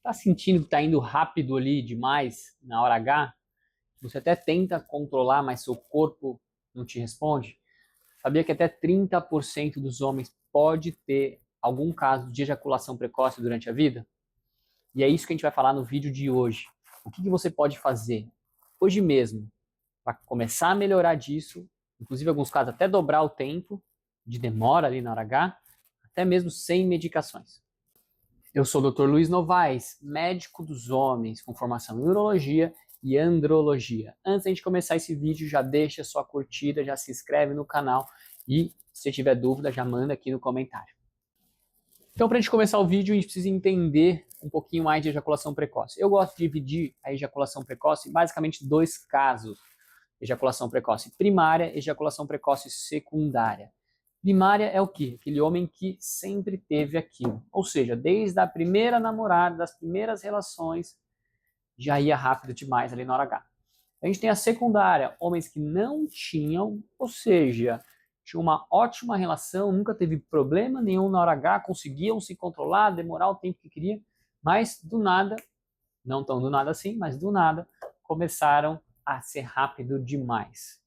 Tá sentindo que está indo rápido ali demais na hora H? Você até tenta controlar, mas seu corpo não te responde? Sabia que até 30% dos homens pode ter algum caso de ejaculação precoce durante a vida? E é isso que a gente vai falar no vídeo de hoje. O que você pode fazer hoje mesmo para começar a melhorar disso, inclusive em alguns casos até dobrar o tempo de demora ali na hora H, até mesmo sem medicações. Eu sou o Dr. Luiz Novaes, médico dos homens com formação em urologia e andrologia. Antes de a gente começar esse vídeo, já deixa sua curtida, já se inscreve no canal e se tiver dúvida, já manda aqui no comentário. Então, para a gente começar o vídeo, a gente precisa entender um pouquinho mais de ejaculação precoce. Eu gosto de dividir a ejaculação precoce em basicamente dois casos. Ejaculação precoce primária, ejaculação precoce secundária. Primária é o quê? Aquele homem que sempre teve aquilo. Ou seja, desde a primeira namorada, das primeiras relações, já ia rápido demais ali na hora H. A gente tem a secundária, homens que não tinham, ou seja, tinham uma ótima relação, nunca teve problema nenhum na hora H, conseguiam se controlar, demorar o tempo que queria, mas do nada, não tão do nada assim, mas do nada, começaram a ser rápido demais.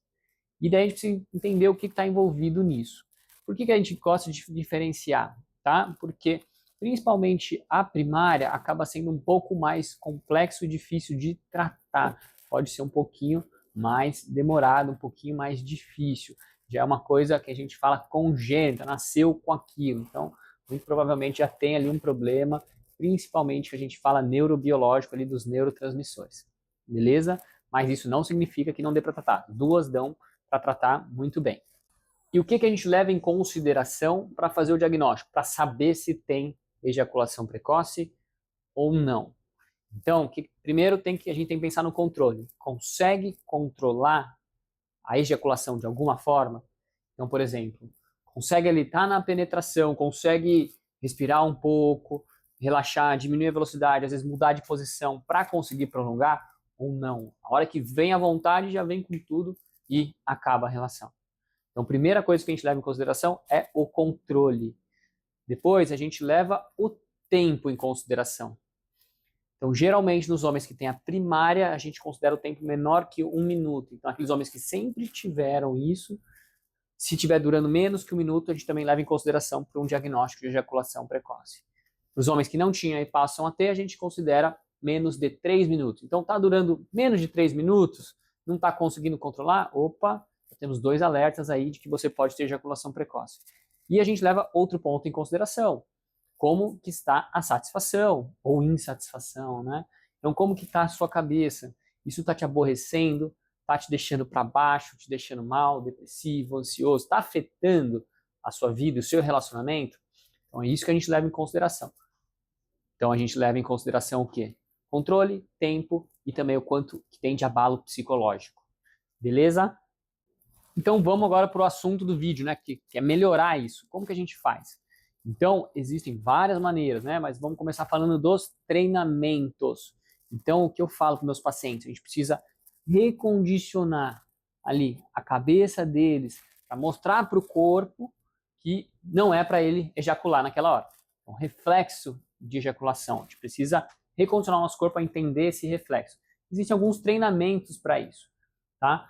E daí a gente precisa entender o que está envolvido nisso. Por que a gente gosta de diferenciar? Tá? Porque principalmente a primária acaba sendo um pouco mais complexo e difícil de tratar. Pode ser um pouquinho mais demorado, um pouquinho mais difícil. Já é uma coisa que a gente fala congênita, nasceu com aquilo. Então, muito provavelmente já tem ali um problema, principalmente que a gente fala neurobiológico ali dos neurotransmissores. Beleza? Mas isso não significa que não dê para tratar. Duas dão para tratar muito bem. E o que a gente leva em consideração para fazer o diagnóstico? Para saber se tem ejaculação precoce ou não. Então, primeiro a gente tem que pensar no controle. Consegue controlar a ejaculação de alguma forma? Então, por exemplo, consegue ali estar na penetração, consegue respirar um pouco, relaxar, diminuir a velocidade, às vezes mudar de posição para conseguir prolongar ou não. A hora que vem a vontade, já vem com tudo e acaba a relação. Então, a primeira coisa que a gente leva em consideração é o controle. Depois, a gente leva o tempo em consideração. Então, geralmente, nos homens que têm a primária, a gente considera o tempo menor que 1 minuto. Então, aqueles homens que sempre tiveram isso, se estiver durando menos que 1 minuto, a gente também leva em consideração para um diagnóstico de ejaculação precoce. Os homens que não tinham e passam a ter, a gente considera menos de 3 minutos. Então, está durando menos de 3 minutos, não está conseguindo controlar, opa, temos dois alertas aí de que você pode ter ejaculação precoce. E a gente leva outro ponto em consideração, como que está a satisfação ou insatisfação, né? Então, como que está a sua cabeça? Isso está te aborrecendo? Está te deixando para baixo, te deixando mal, depressivo, ansioso? Está afetando a sua vida, o seu relacionamento? Então, é isso que a gente leva em consideração. Então, a gente leva em consideração o quê? Controle, tempo e também o quanto que tem de abalo psicológico. Beleza? Então vamos agora para o assunto do vídeo, né? Que é melhorar isso. Como que a gente faz? Então, existem várias maneiras, né? Mas vamos começar falando dos treinamentos. Então, o que eu falo para meus pacientes? A gente precisa recondicionar ali a cabeça deles para mostrar para o corpo que não é para ele ejacular naquela hora. É um reflexo de ejaculação. A gente precisa recondicionar o nosso corpo a entender esse reflexo. Existem alguns treinamentos para isso, tá?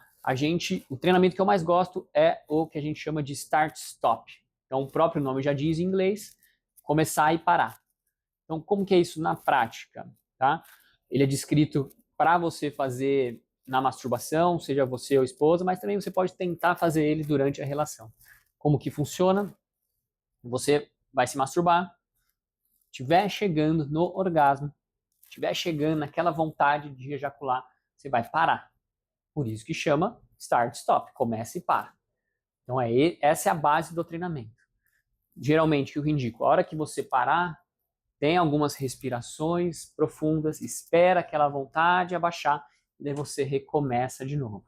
O treinamento que eu mais gosto é o que a gente chama de start-stop. Então, o próprio nome já diz em inglês, começar e parar. Então, como que é isso na prática? Tá? Ele é descrito para você fazer na masturbação, seja você ou esposa, mas também você pode tentar fazer ele durante a relação. Como que funciona? Você vai se masturbar, estiver chegando no orgasmo, estiver chegando naquela vontade de ejacular, você vai parar. Por isso que chama start-stop, começa e para. Então essa é a base do treinamento. Geralmente, o que eu indico, a hora que você parar, tem algumas respirações profundas, espera aquela vontade abaixar, e daí você recomeça de novo.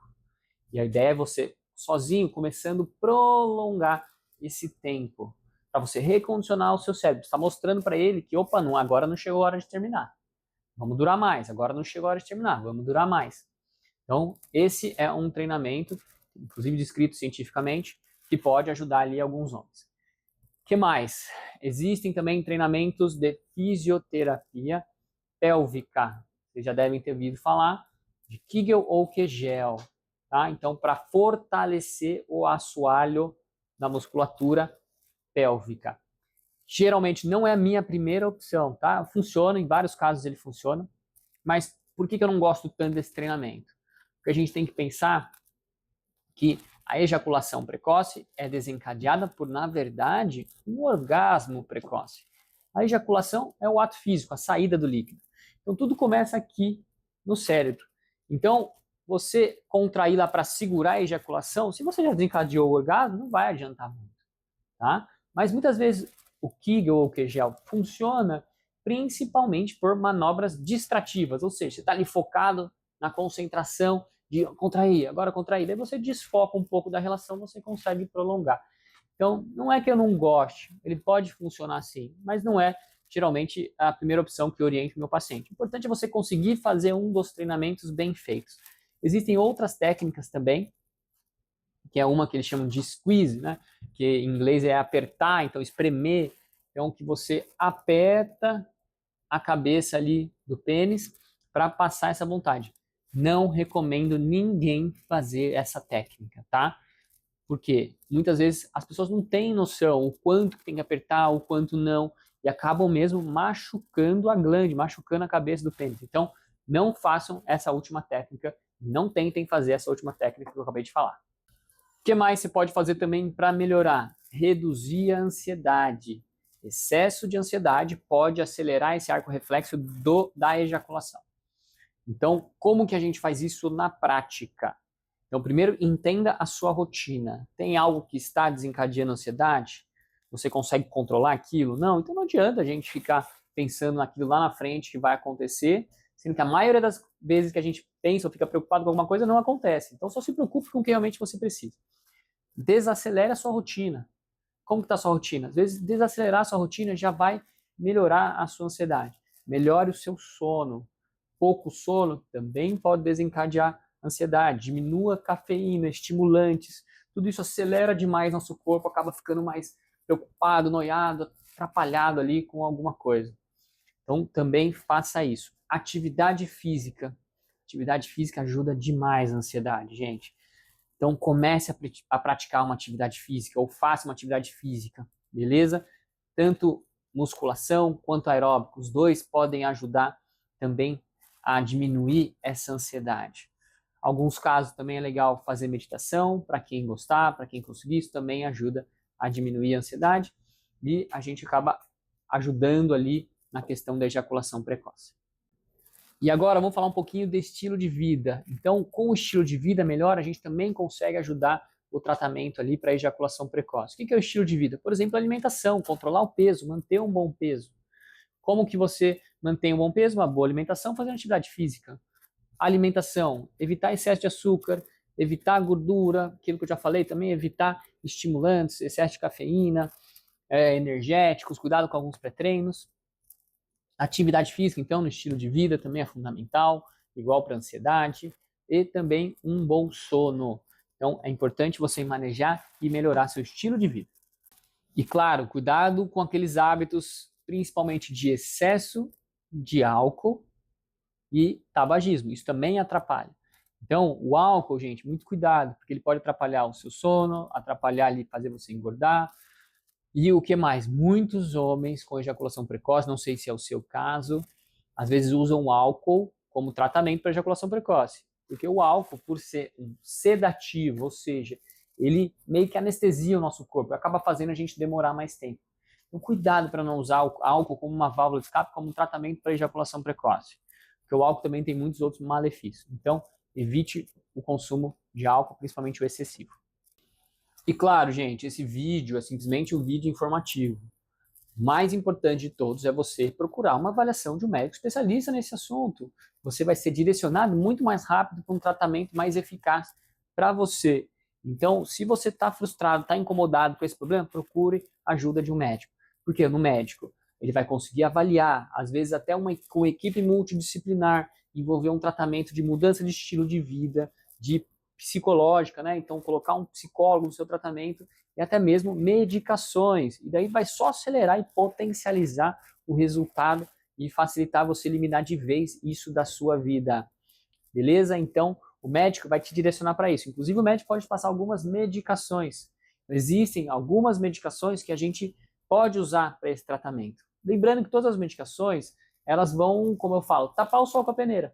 E a ideia é você, sozinho, começando a prolongar esse tempo, para você recondicionar o seu cérebro. Você está mostrando para ele que, opa, não, agora não chegou a hora de terminar. Vamos durar mais, agora não chegou a hora de terminar, vamos durar mais. Então, esse é um treinamento, inclusive descrito cientificamente, que pode ajudar ali alguns homens. O que mais? Existem também treinamentos de fisioterapia pélvica. Vocês já devem ter ouvido falar de Kegel ou Kegel, tá? Então, para fortalecer o assoalho da musculatura pélvica. Geralmente não é a minha primeira opção, tá? Funciona, em vários casos ele funciona, mas por que eu não gosto tanto desse treinamento? Porque a gente tem que pensar que a ejaculação precoce é desencadeada por, na verdade, um orgasmo precoce. A ejaculação é o ato físico, a saída do líquido. Então tudo começa aqui no cérebro. Então, você contrair lá para segurar a ejaculação, se você já desencadeou o orgasmo, não vai adiantar muito, tá? Mas muitas vezes o Kegel ou o Kegel funciona principalmente por manobras distrativas, ou seja, você está ali focado na concentração de contrair, agora contrair, daí você desfoca um pouco da relação, você consegue prolongar. Então, não é que eu não goste, ele pode funcionar sim, mas não é geralmente a primeira opção que eu oriento o meu paciente. O importante é você conseguir fazer um dos treinamentos bem feitos. Existem outras técnicas também, que é uma que eles chamam de squeeze, né? Que em inglês é apertar, então espremer, então que você aperta a cabeça ali do pênis para passar essa vontade. Não recomendo ninguém fazer essa técnica, tá? Porque muitas vezes as pessoas não têm noção o quanto tem que apertar, o quanto não, e acabam mesmo machucando a glande, machucando a cabeça do pênis. Então, não façam essa última técnica, não tentem fazer essa última técnica que eu acabei de falar. O que mais você pode fazer também para melhorar? Reduzir a ansiedade. Excesso de ansiedade pode acelerar esse arco reflexo da ejaculação. Então, como que a gente faz isso na prática? Então, primeiro, entenda a sua rotina. Tem algo que está desencadeando ansiedade? Você consegue controlar aquilo? Não, então não adianta a gente ficar pensando naquilo lá na frente que vai acontecer, sendo que a maioria das vezes que a gente pensa ou fica preocupado com alguma coisa não acontece. Então, só se preocupe com o que realmente você precisa. Desacelere a sua rotina. Como que está a sua rotina? Às vezes, desacelerar a sua rotina já vai melhorar a sua ansiedade. Melhore o seu sono. Pouco sono também pode desencadear ansiedade. Diminua cafeína, estimulantes. Tudo isso acelera demais nosso corpo, acaba ficando mais preocupado, noiado, atrapalhado ali com alguma coisa. Então, também faça isso. Atividade física. Atividade física ajuda demais a ansiedade, gente. Então, comece a praticar uma atividade física ou faça uma atividade física, beleza? Tanto musculação quanto aeróbico, os dois podem ajudar também a diminuir essa ansiedade. Alguns casos também é legal fazer meditação, para quem gostar, para quem conseguir, isso também ajuda a diminuir a ansiedade e a gente acaba ajudando ali na questão da ejaculação precoce. E agora vamos falar um pouquinho de estilo de vida. Então, com o estilo de vida melhor, a gente também consegue ajudar o tratamento ali para ejaculação precoce. O que é o estilo de vida? Por exemplo, alimentação, controlar o peso, manter um bom peso. Como que você mantém um bom peso? Uma boa alimentação, fazendo atividade física. Alimentação, evitar excesso de açúcar, evitar gordura, aquilo que eu já falei também, evitar estimulantes, excesso de cafeína, energéticos, cuidado com alguns pré-treinos. Atividade física, então, no estilo de vida também é fundamental, igual para ansiedade, e também um bom sono. Então, é importante você manejar e melhorar seu estilo de vida. E, claro, cuidado com aqueles hábitos, principalmente de excesso de álcool e tabagismo. Isso também atrapalha. Então, o álcool, gente, muito cuidado, porque ele pode atrapalhar o seu sono, atrapalhar ali, fazer você engordar. E o que mais? Muitos homens com ejaculação precoce, não sei se é o seu caso, às vezes usam o álcool como tratamento para ejaculação precoce. Porque o álcool, por ser um sedativo, ou seja, ele meio que anestesia o nosso corpo, acaba fazendo a gente demorar mais tempo. Então, cuidado para não usar o álcool como uma válvula de escape, como um tratamento para ejaculação precoce. Porque o álcool também tem muitos outros malefícios. Então, evite o consumo de álcool, principalmente o excessivo. E claro, gente, esse vídeo é simplesmente um vídeo informativo. O mais importante de todos é você procurar uma avaliação de um médico especialista nesse assunto. Você vai ser direcionado muito mais rápido para um tratamento mais eficaz para você. Então, se você está frustrado, está incomodado com esse problema, procure ajuda de um médico. Porque no médico, ele vai conseguir avaliar, às vezes até com uma equipe multidisciplinar, envolver um tratamento de mudança de estilo de vida, de psicológica, né? Então, colocar um psicólogo no seu tratamento e até mesmo medicações. E daí vai só acelerar e potencializar o resultado e facilitar você eliminar de vez isso da sua vida. Beleza? Então, o médico vai te direcionar para isso. Inclusive, o médico pode passar algumas medicações. Existem algumas medicações que a gente pode usar para esse tratamento. Lembrando que todas as medicações, elas vão, como eu falo, tapar o sol com a peneira.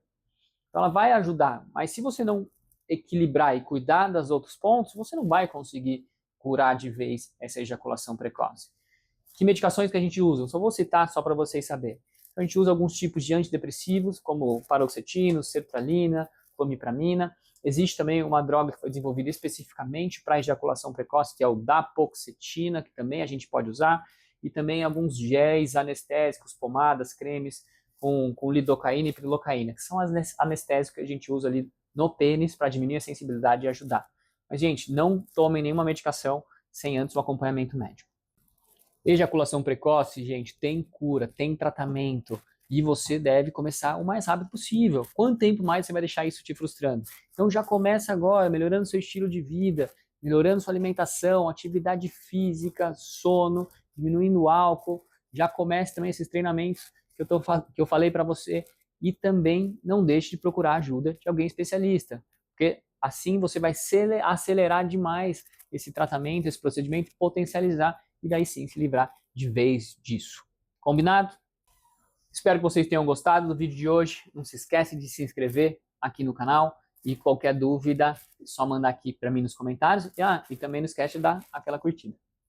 Então, ela vai ajudar. Mas se você não equilibrar e cuidar dos outros pontos, você não vai conseguir curar de vez essa ejaculação precoce. Que medicações que a gente usa? Eu só vou citar só para vocês saberem. Então, a gente usa alguns tipos de antidepressivos, como paroxetina, sertralina, clomipramina. Existe também uma droga que foi desenvolvida especificamente para ejaculação precoce, que é o dapoxetina, que também a gente pode usar. E também alguns géis anestésicos, pomadas, cremes com lidocaína e prilocaína, que são as anestésicos que a gente usa ali no pênis para diminuir a sensibilidade e ajudar. Mas, gente, não tomem nenhuma medicação sem antes o acompanhamento médico. Ejaculação precoce, gente, tem cura, tem tratamento e você deve começar o mais rápido possível. Quanto tempo mais você vai deixar isso te frustrando? Então já começa agora, melhorando seu estilo de vida, melhorando sua alimentação, atividade física, sono, diminuindo o álcool. Já comece também esses treinamentos que eu falei para você e também não deixe de procurar ajuda de alguém especialista, porque assim você vai acelerar demais esse tratamento, esse procedimento, potencializar e daí sim se livrar de vez disso. Combinado? Espero que vocês tenham gostado do vídeo de hoje. Não se esquece de se inscrever aqui no canal e qualquer dúvida, é só mandar aqui para mim nos comentários. E também não esquece de dar aquela curtida.